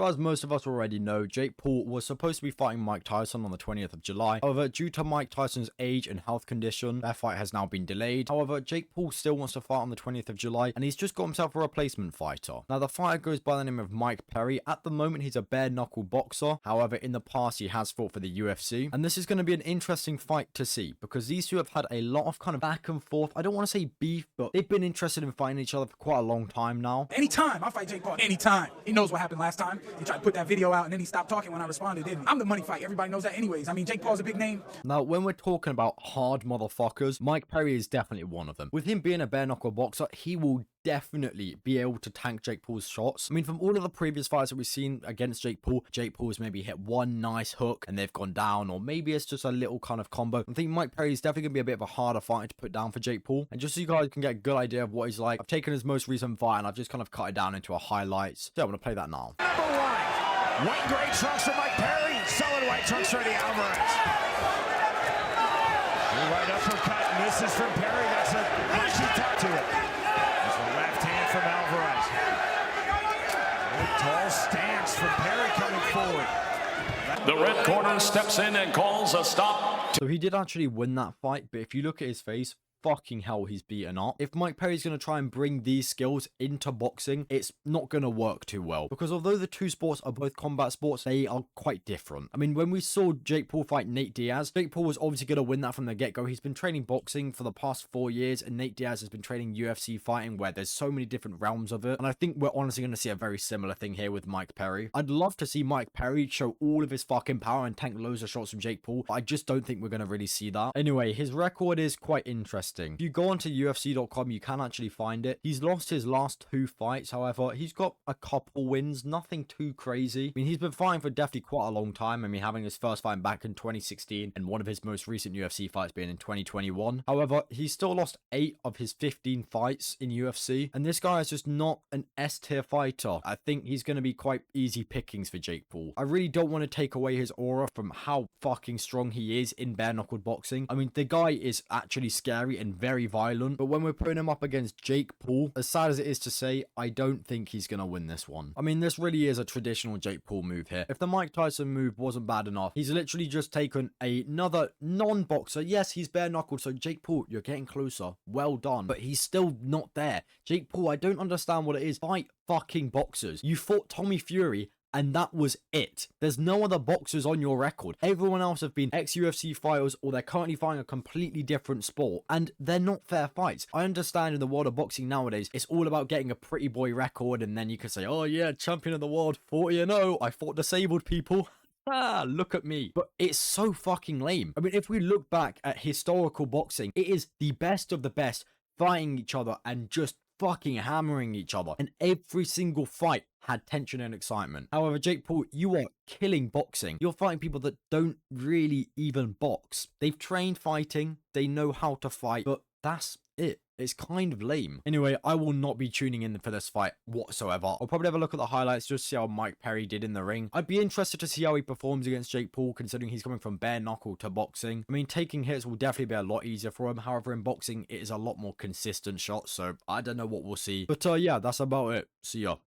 So as most of us already know, Jake Paul was supposed to be fighting Mike Tyson on the 20th of July. However, due to Mike Tyson's age and health condition, their fight has now been delayed. However, Jake Paul still wants to fight on the 20th of July, and he's just got himself a replacement fighter. Now, the fighter goes by the name of Mike Perry. At the moment, he's a bare-knuckle boxer. However, in the past, he has fought for the UFC. And this is going to be an interesting fight to see, because these two have had a lot of kind of back and forth. I don't want to say beef, but they've been interested in fighting each other for quite a long time now. Anytime I fight Jake Paul, anytime. He knows what happened last time. He tried to put that video out, and then he stopped talking when I responded, didn't he? I'm the money fight. Everybody knows that anyways. I mean, Jake Paul's a big name. Now, when we're talking about hard motherfuckers, Mike Perry is definitely one of them. With him being a bare-knuckle boxer, he will definitely be able to tank Jake Paul's shots. I mean, from all of the previous fights that we've seen against Jake Paul has maybe hit one nice hook and they've gone down, or maybe it's just a little kind of combo. I think Mike Perry is definitely going to be a bit of a harder fighter to put down for Jake Paul. And just so you guys can get a good idea of what he's like, I've taken his most recent fight and I've just kind of cut it down into a highlights. So I'm going to play that now. Number one, white gray trunks for Mike Perry, solid white trunks for Eddie Alvarez. Right uppercut misses from Perry. That's a flashy touch to it. There's the left hand from Alvarez. A tall stance from Perry coming forward. The red corner steps in and calls a stop. So he did actually win that fight, but if you look at his face, fucking hell, he's beaten up. If Mike Perry's going to try and bring these skills into boxing, it's not going to work too well, because although the two sports are both combat sports, they are quite different. I mean, when we saw Jake Paul fight Nate Diaz, Jake Paul was obviously going to win that from the get-go. He's been training boxing for the past 4 years, and Nate Diaz has been training UFC fighting, where there's so many different realms of it. And I think we're honestly going to see a very similar thing here with Mike Perry. I'd love to see Mike Perry show all of his fucking power and tank loads of shots from Jake Paul, but I just don't think we're going to really see that. Anyway, his record is quite interesting. If you go onto UFC.com, you can actually find it. He's lost his last 2 fights. However, he's got a couple wins, nothing too crazy. I mean, he's been fighting for definitely quite a long time. I mean, having his first fight back in 2016 and one of his most recent UFC fights being in 2021. However, he's still lost 8 of his 15 fights in UFC, and this guy is just not an S-tier fighter. I think he's going to be quite easy pickings for Jake Paul. I really don't want to take away his aura from how fucking strong he is in bare-knuckled boxing. I mean, the guy is actually scary and very violent. But when we're putting him up against Jake Paul, as sad as it is to say, I don't think he's going to win this one. I mean, this really is a traditional Jake Paul move here. If the Mike Tyson move wasn't bad enough, he's literally just taken another non-boxer. Yes, he's bare-knuckled, so Jake Paul, you're getting closer. Well done. But he's still not there. Jake Paul, I don't understand what it is. Fight fucking boxers. You fought Tommy Fury, and that was it. There's no other boxers on your record. Everyone else have been ex-UFC fighters, or they're currently fighting a completely different sport, and they're not fair fights. I understand in the world of boxing nowadays, it's all about getting a pretty boy record, and then you can say, oh yeah, champion of the world, 40-0, I fought disabled people. Ah, look at me. But it's so fucking lame. I mean, if we look back at historical boxing, it is the best of the best fighting each other and just fucking hammering each other, and every single fight had tension and excitement. However, Jake Paul, you are killing boxing. You're fighting people that don't really even box. They've trained fighting, they know how to fight, but that's it. It's kind of lame. Anyway, I will not be tuning in for this fight whatsoever. I'll probably have a look at the highlights just to see how Mike Perry did in the ring. I'd be interested to see how he performs against Jake Paul, considering he's coming from bare knuckle to boxing. I mean, taking hits will definitely be a lot easier for him. However, in boxing, it is a lot more consistent shots, so I don't know what we'll see. But yeah, that's about it. See ya.